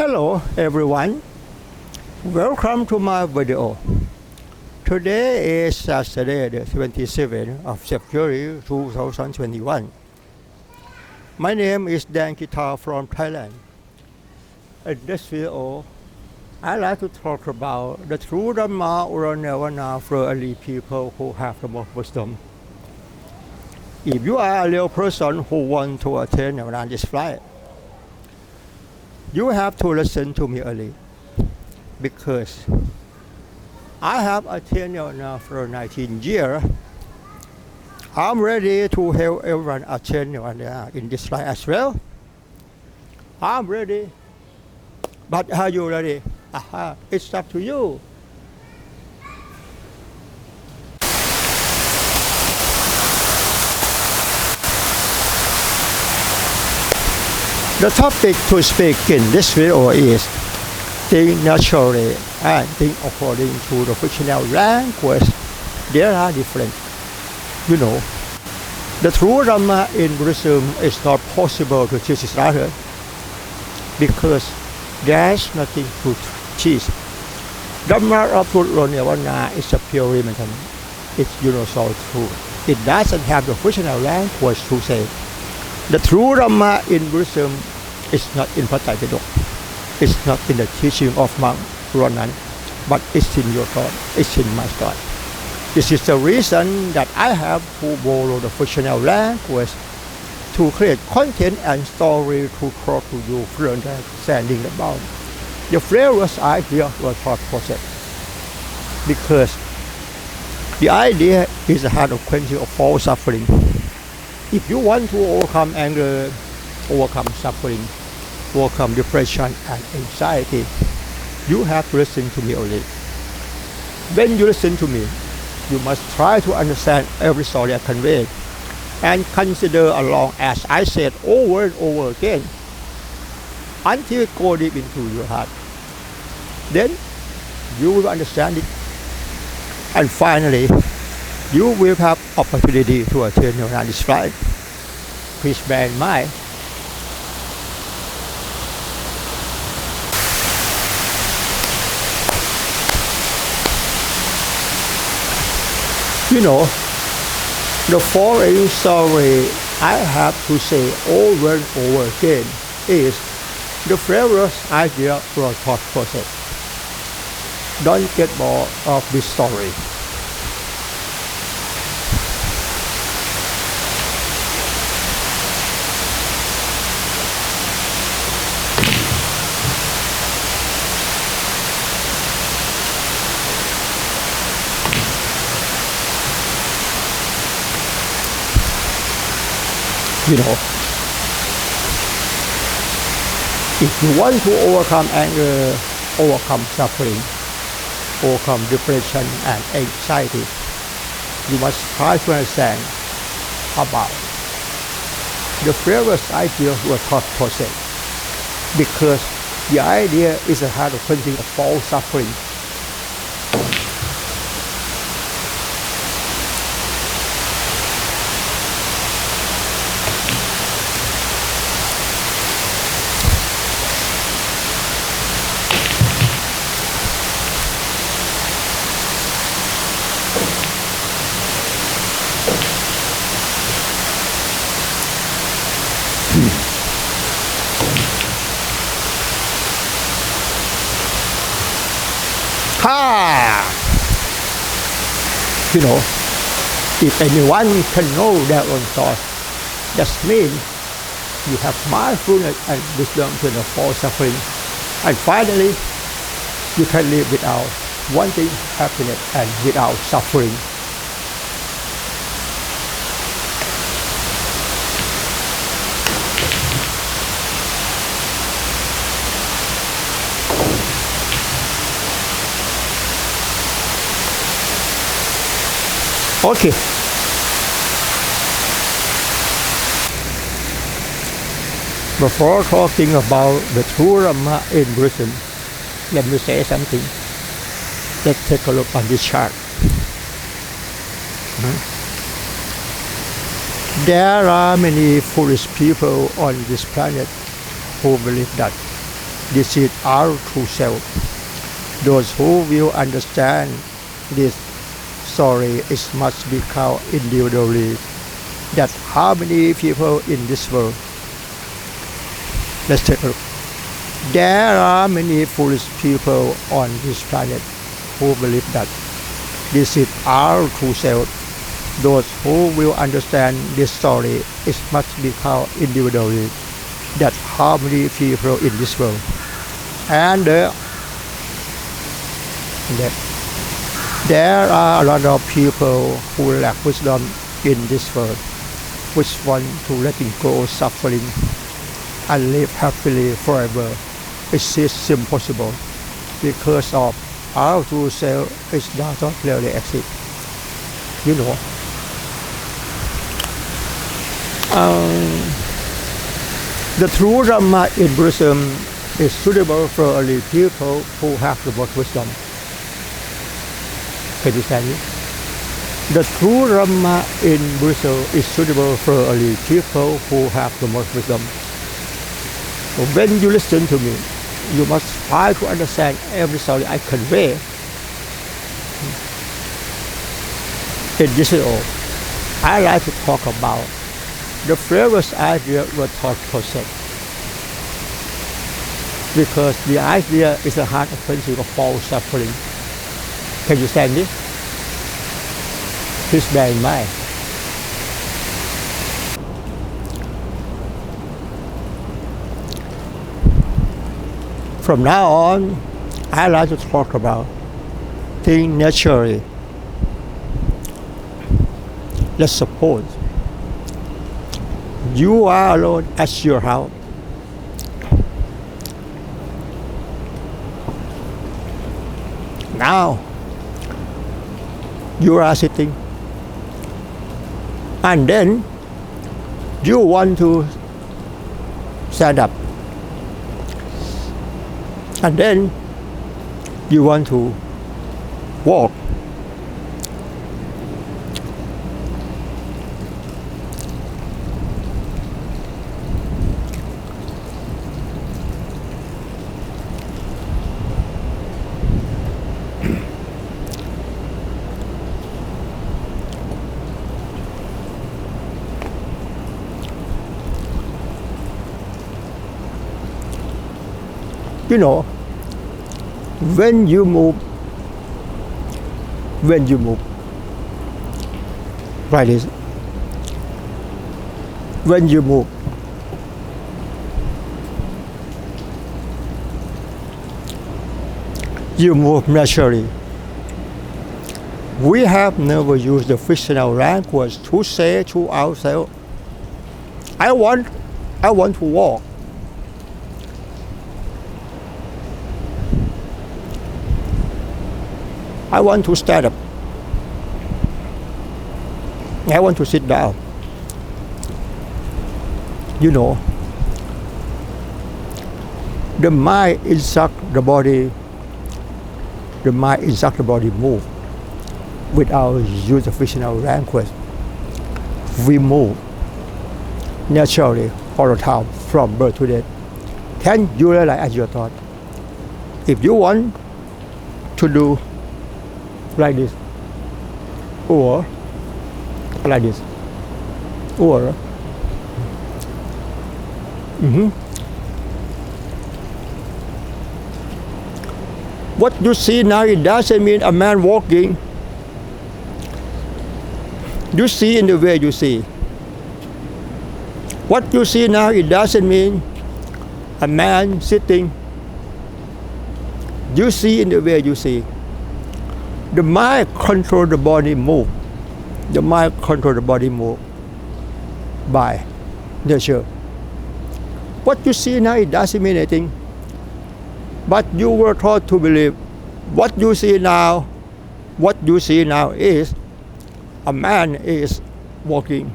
Hello everyone, welcome to my video. Today is Saturday the 27th of February 2021. My name is Dan Guitar from Thailand. In this video, I'd like to talk about the true Dhamma or Nirvana for early people who have the most wisdom. If you are a real person who wants to attain Nirvana this flight, you have to listen to me early because I have attained Nirvana for 19 years. I'm ready to help everyone attain Nirvana in this life as well. I'm ready. But are you ready? It's up to you. The topic to speak in this video is think naturally and think according to the fictional language. They are different. You know, the true Dhamma in Buddhism is not possible to teach each other because there's nothing to teach. Dhamma of Buddha Nirvana is a pure religion. It's universal truth. It doesn't have the fictional language to say. The true Dhamma in Buddhism is not in Patai Pedok. It's not in the teaching of monk Ronan, but it's in your thought. It's in my thought. This is the reason that I have to borrow the fictional language to create content and story to talk to you for understanding about the various ideas or thought process. Because the idea is the heart of quenching of all suffering. If you want to overcome anger, overcome suffering, overcome depression and anxiety, you have to listen to me only. When you listen to me, you must try to understand every story I convey and consider along as I said over and over again until it goes deep into your heart. Then you will understand it. And finally, you will have opportunity to attain your this life. Please bear in mind. You know, the following story I have to say over and over again is the various idea for thought process. Don't get bored of this story. You know, if you want to overcome anger, overcome suffering, overcome depression and anxiety, you must try to understand about the various ideas or thought process. Because the idea is a heart of quenching of all suffering. You know, if anyone can know their own thoughts, that means you have mindfulness and wisdom to the full suffering. And finally, you can live without wanting happiness and without suffering. Okay. Before talking about the true Dhamma in Buddhism, let me say something. Let's take a look on this chart. There are many foolish people on this planet who believe that This is our true self. Those who will understand this story is must be count individually. That how many people in this world? Let's take a look. There are many foolish people on this planet who believe that this is our true self. Those who will understand this story is must be count individually. That how many people in this world? And there are a lot of people who lack wisdom in this world, which want to letting go suffering and live happily forever. It is impossible because of our true self is not really exist. You know. The true Dhamma in Buddhism is suitable for only people who have the most wisdom. Can you understand it? The true Dhamma in Buddhism is suitable for only people who have the most wisdom. When you listen to me, you must try to understand every story I convey. In this video, I like to talk about the previous idea were thought process. Because the idea is a hard offensive of false suffering. Can you stand this? Please bear in mind. From now on, I like to talk about things naturally. Let's suppose you are alone at your house. Now, you are sitting, and then you want to stand up, and then you want to walk. You know, when you move like this, when you move, naturally. We have never used the fictional language to say to ourselves, I want to walk. I want to stand up. I want to sit down. You know, the mind instruct the body. The mind instruct the body move without use of fictional language. We move naturally all the time from birth to death. Can you realize your thought? If you want to do like this, or like this, or what you see now, it doesn't mean a man walking. You see in the way you see. What you see now, it doesn't mean a man sitting. You see in the way you see. The mind control the body move. The mind control the body move by nature. What you see now, it doesn't mean anything. But you were taught to believe what you see now is a man is walking.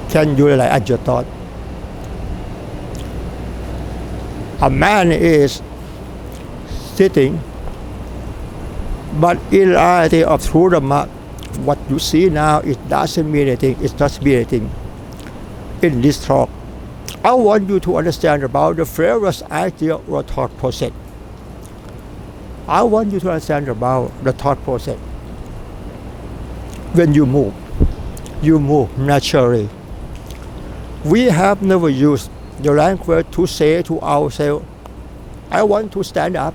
Can you realize your thought? A man is sitting, but in reality of true Dhamma, what you see now, it doesn't mean anything, it doesn't mean anything. in this talk, I want you to understand about the various idea or thought process. I want you to understand about the thought process. When you move naturally. We have never used the language to say to ourselves, I want to stand up,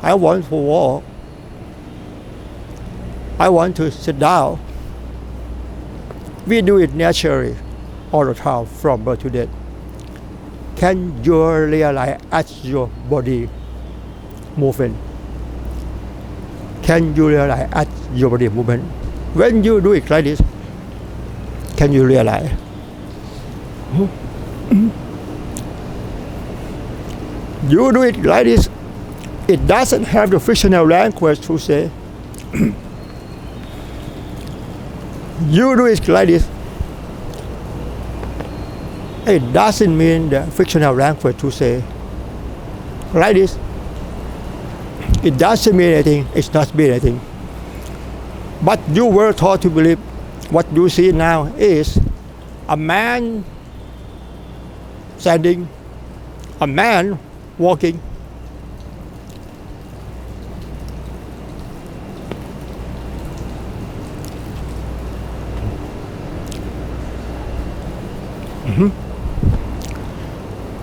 I want to walk, I want to sit down. We do it naturally all the time from birth to death. Can you realize as your body movement? Can you realize as your body movement? When you do it like this, can you realize? You do it like this, it doesn't have the fictional language to say. You do it like this, it doesn't mean the fictional language to say. Like this, it doesn't mean anything, it's not mean anything. But you were taught to believe what you see now is a man standing, a man walking.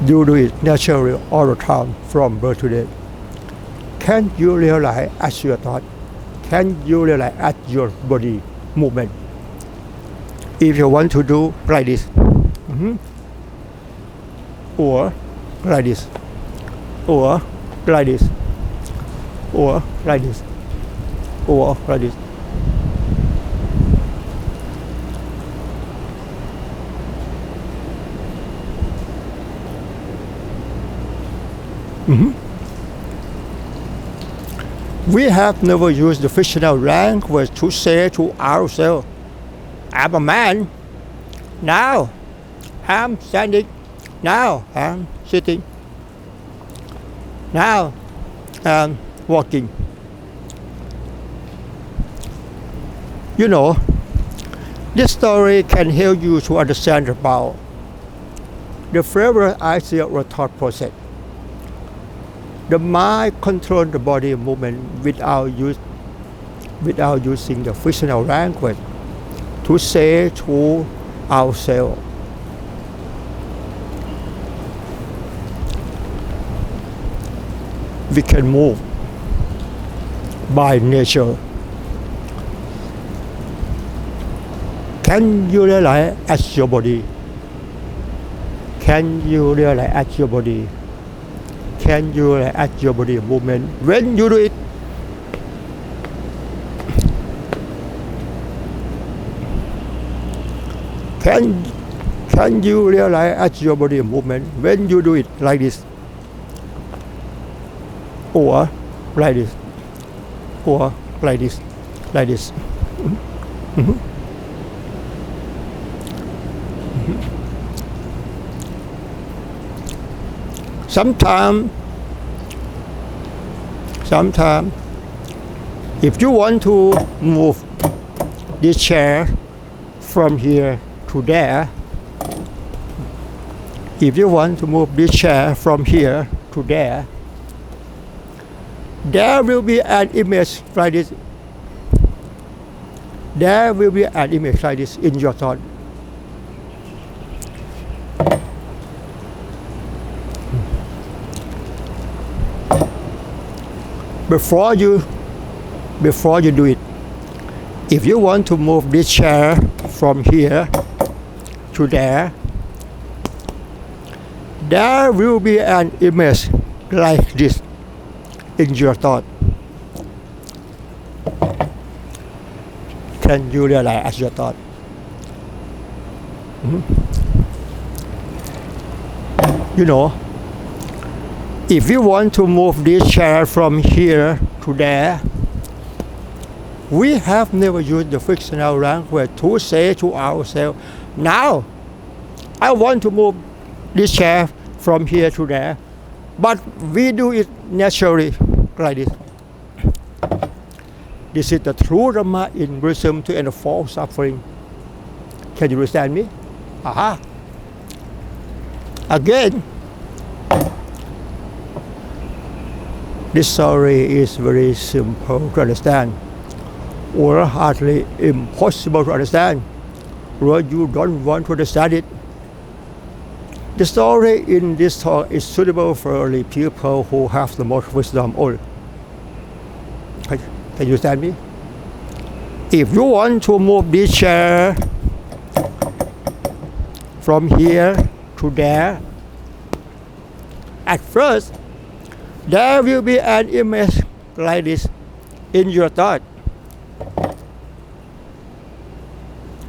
You do it naturally all the time from birth to death. Can you realize as your thought? Can you realize as your body movement? If you want to do like this, or like this, or like this, or like this, or like this. We have never used the fictional language to say to ourselves, I'm a man, now I'm standing, now I'm sitting, now I'm walking. You know, this story can help you to understand about the favorite idea or thought process. The mind controls the body movement without using the fictional language to say to ourselves. We can move by nature. Can you realize as your body? Can you realize as your body? Can you realize as your body movement when you do it? Can you realize as your body movement when you do it like this? Or like this? Or like this? Like this? Sometimes, if you want to move this chair from here to there, if you want to move this chair from here to there, there will be an image like this. There will be an image like this in your thought. Before you do it, if you want to move this chair from here to there, there will be an image like this in your thought. Can you realize as your thought? You know, if you want to move this chair from here to there, we have never used the fictional language to say to ourselves, now I want to move this chair from here to there, but we do it naturally like this. This is the true Dhamma in Buddhism to end false suffering. Can you understand me? Again, this story is very simple to understand, or hardly impossible to understand, or you don't want to understand it. The story in this talk is suitable for only people who have the most wisdom only. Can you understand me? If you want to move this chair from here to there, at first there will be an image like this in your thought.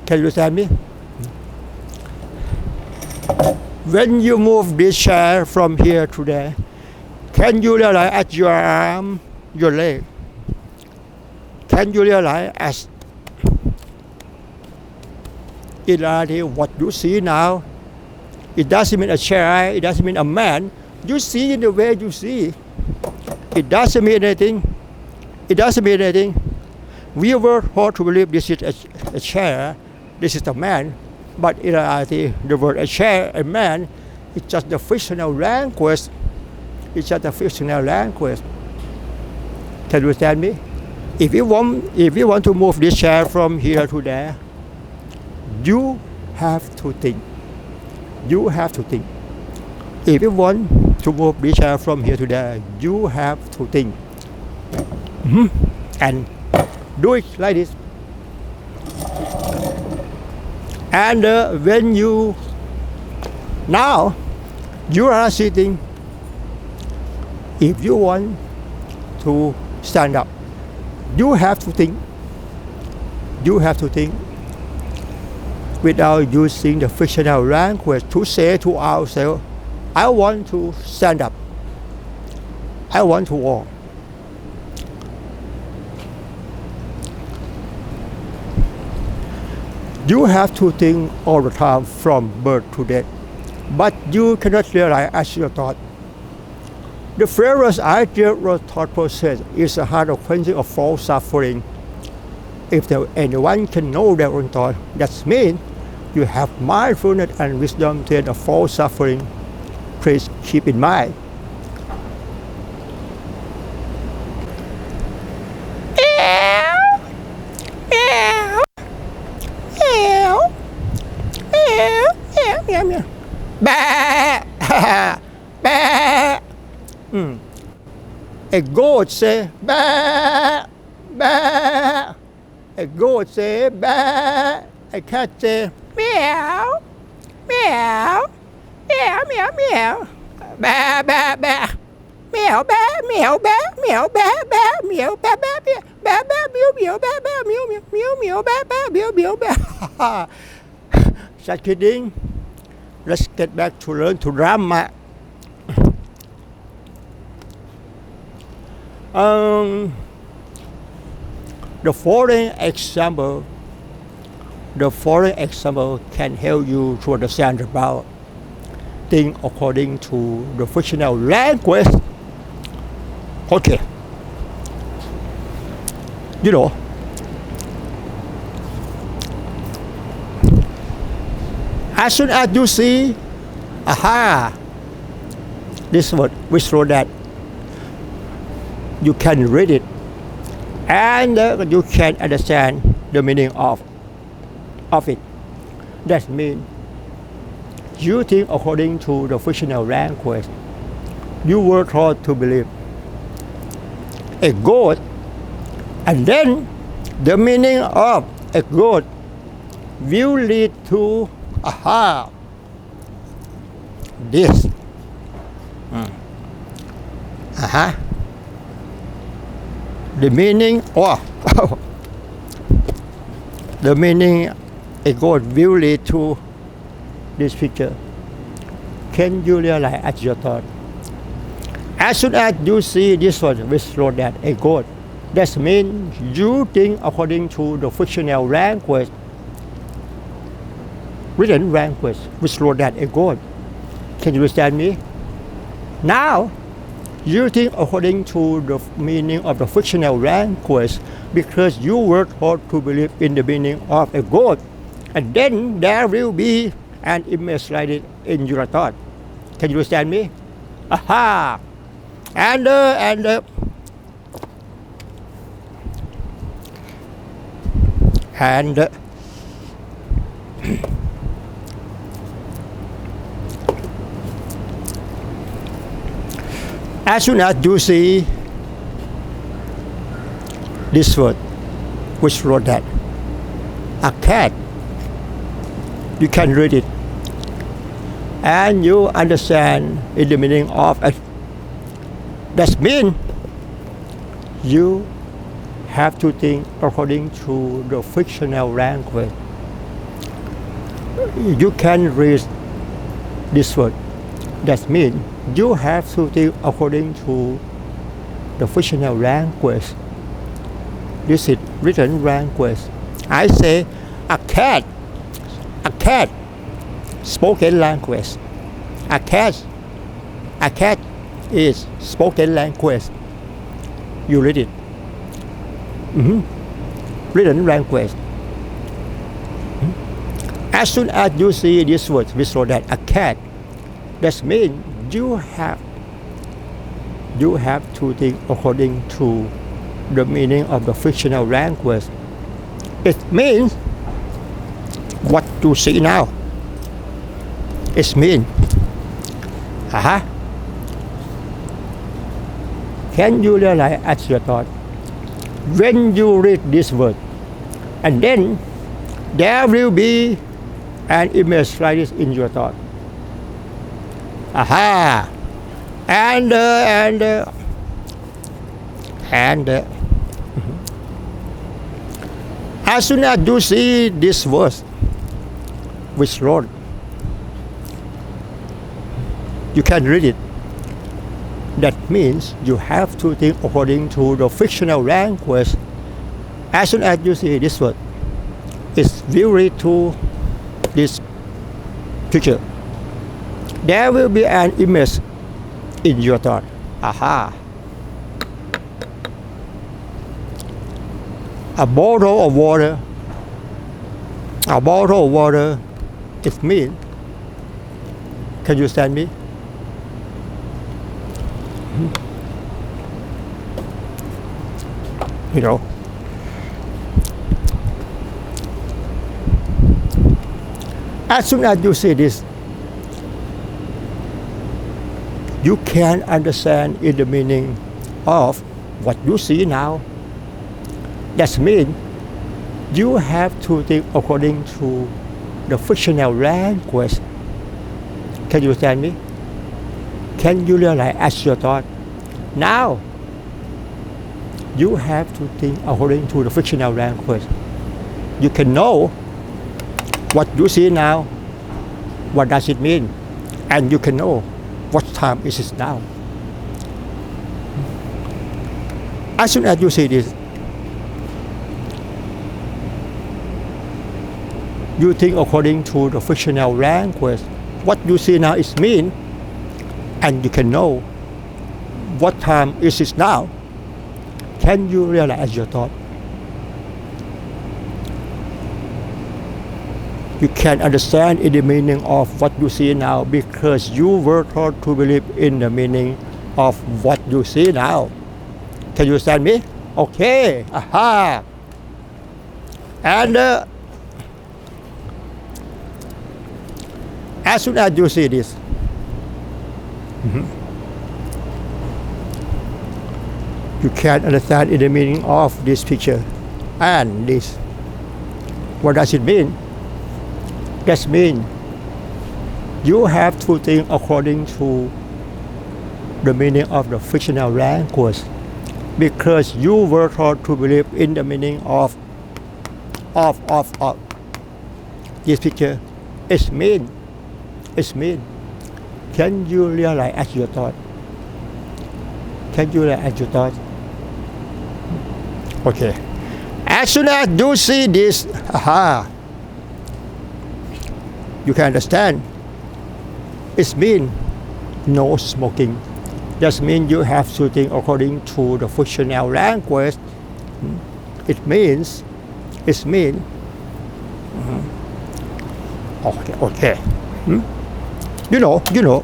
Can you understand me? When you move this chair from here to there, can you realize at your arm, your leg? Can you realize as in reality what you see now? It doesn't mean a chair, it doesn't mean a man. You see in the way you see. It doesn't mean anything. It doesn't mean anything. We were taught to believe this is a chair, this is a man. But in reality, the word a chair, a man, it's just the fictional language. It's just a fictional language. Can you understand me? If you want to move this chair from here to there, you have to think. You have to think. If you want to move this chair from here to there, you have to think. And do it like this. And when you now you are sitting, if you want to stand up, you have to think. You have to think without using the fictional language to say to ourselves, I want to stand up. I want to walk. You have to think all the time from birth to death, but you cannot realize as your thought. The first idea of thought process is a hard of quenching of false suffering. If anyone can know their own thought, that means you have mindfulness and wisdom to end a false suffering. Please keep in mind. A goat say bah, bah. A goat say bah. A cat say meow, meow, meow, meow, meow. Bah, bah, bah. Meow, bah, meow, bah, meow, bah, bah, meow, bah, bah, bah, bah, bah, meow, meow, bah, bah, meow, meow, meow, meow, bah, bah, meow, meow, bah. Just kidding. Let's get back to learn to drama. The following example can help you to understand about things according to the fictional language. Okay. You know, as soon as you see, this word, which wrote that, you can read it and you can understand the meaning of it. That means you think according to the fictional language. You were taught to believe a goat, and then the meaning of a goat will lead to this. The meaning the meaning a goat will lead to this picture. Can you realize at your thought? As soon as you see this one which wrote that a goat, that means you think according to the fictional language, written language, which wrote that a goat. Can you understand me? Now, you think according to the meaning of the fictional language because you were taught to believe in the meaning of a goat. And then there will be an image like it in your thought. Can you understand me? Aha! And as soon as you see this word, which wrote that, a cat, you can read it, and you understand in the meaning of it. That means you have to think according to the fictional language. You can read this word. That means you have to think according to the fictional language. This is written language. I say a cat, spoken language. A cat is spoken language. You read it. Written language. As soon as you see this word, we saw that a cat. That means you have to think according to the meaning of the fictional language. It means what you see now. It means, Can you realize as your thought? When you read this word, and then there will be an image like this in your thought. And as soon as you see this verse which wrote, you can read it. That means you have to think according to the fictional language. As soon as you see this word, it's very to this picture. There will be an image in your thought. A bottle of water. It means. Can you understand me? You know. As soon as you see this, you can understand in the meaning of what you see now. That means you have to think according to the fictional language. Can you understand me? Can you realize as your thought? Now, you have to think according to the fictional language. You can know what you see now, what does it mean, and you can know what time is it now. As soon as you see this, you think according to the fictional language. What you see now is mean, and you can know what time is it now. Can you realize your thought? You can understand in the meaning of what you see now because you were taught to believe in the meaning of what you see now. Can you understand me? Okay. And as soon as you see this, you can understand in the meaning of this picture and this. What does it mean? That means you have to think according to the meaning of the fictional language because you were taught to believe in the meaning of this picture. It's mean. Can you realize as your thought? Can you realize as your thought? Okay. As soon as you see this, you can understand. It means no smoking. That means you have to think according to the fictional language. It means Okay. You know. You know.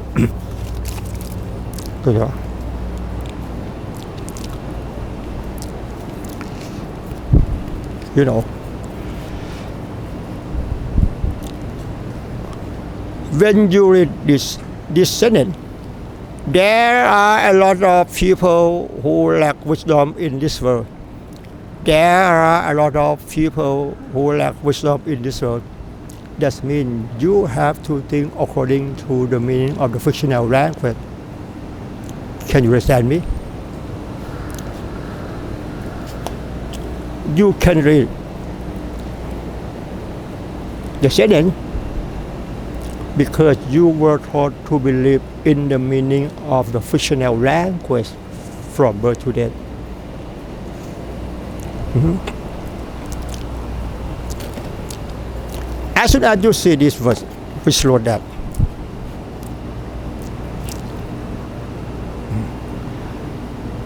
When you read this sentence, there are a lot of people who lack wisdom in this world. There are a lot of people who lack wisdom in this world. That means you have to think according to the meaning of the fictional language. Can you understand me? You can read the sentence because you were taught to believe in the meaning of the fictional language from birth to death. As soon as you see this verse, which wrote that,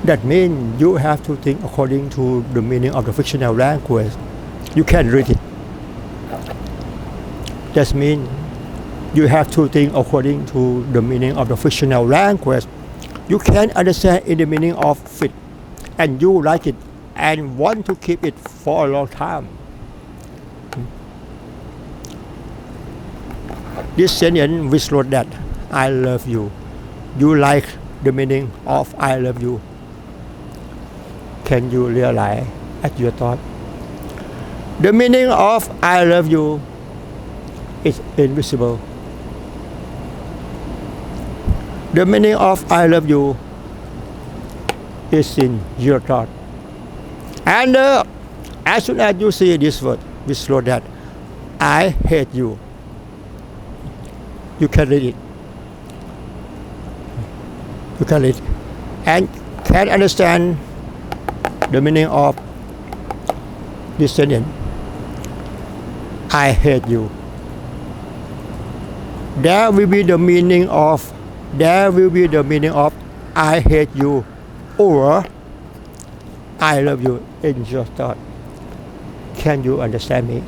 that means you have to think according to the meaning of the fictional language. You can't read it. That means you have to think according to the meaning of the fictional language. You can't understand in the meaning of it, and you like it and want to keep it for a long time. This sentence which wrote that I love you. You like the meaning of I love you. Can you realize at your thought? The meaning of I love you is invisible. The meaning of I love you is in your thought. And as soon as you see this word, which wrote that I hate you, you can read it. You can read it and can understand the meaning of this sentence. I hate you. There will be the meaning of I hate you or I love you in your thought. Can you understand me?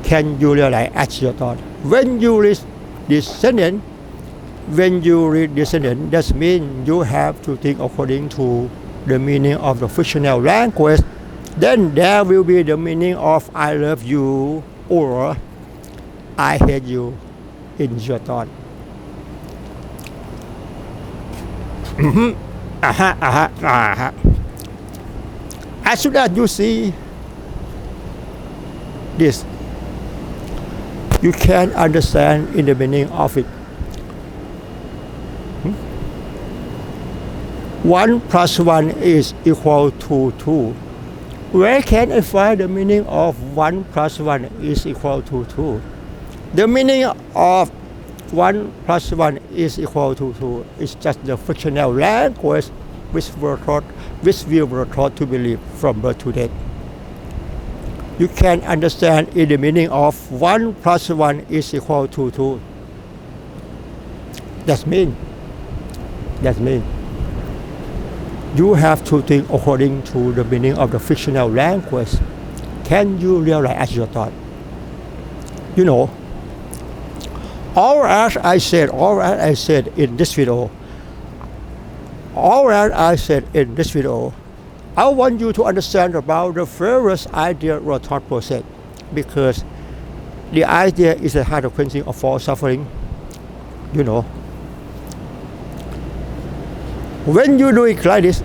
Can you realize at your thought? When you read this sentence, that means you have to think according to the meaning of the fictional language. Then there will be the meaning of I love you or I hate you in your thought. As soon as you see this, you can understand in the meaning of it. 1 plus 1 is equal to 2. Where can I find the meaning of 1 plus 1 is equal to 2? The meaning of 1 plus 1 is equal to 2 is just the fictional language which we were taught to believe from birth to death. You can understand in the meaning of 1 plus 1 is equal to 2. That means you have to think according to the meaning of the fictional language. Can you realize as your thought? You know, all as I said in this video, I want you to understand about the various idea or thought process, because the idea is the heart of cleansing of all suffering. You know, when you do it like this,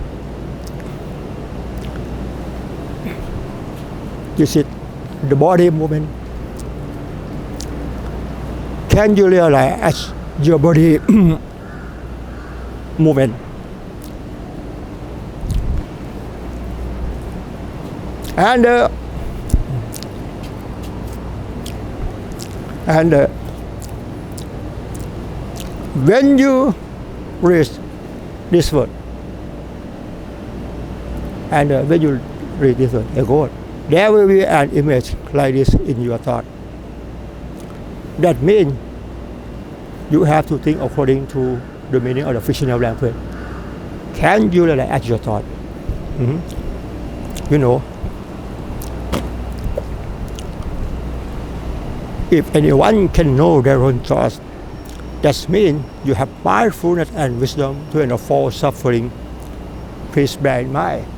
you see the body movement. Can you realize as your body movement? And when you read this word, and when you read this word, there will be an image like this in your thought. That means you have to think according to the meaning of the fictional language. Can you realize at your thought? You know, If anyone can know their own thoughts, that means you have mindfulness and wisdom to avoid suffering. Please bear in mind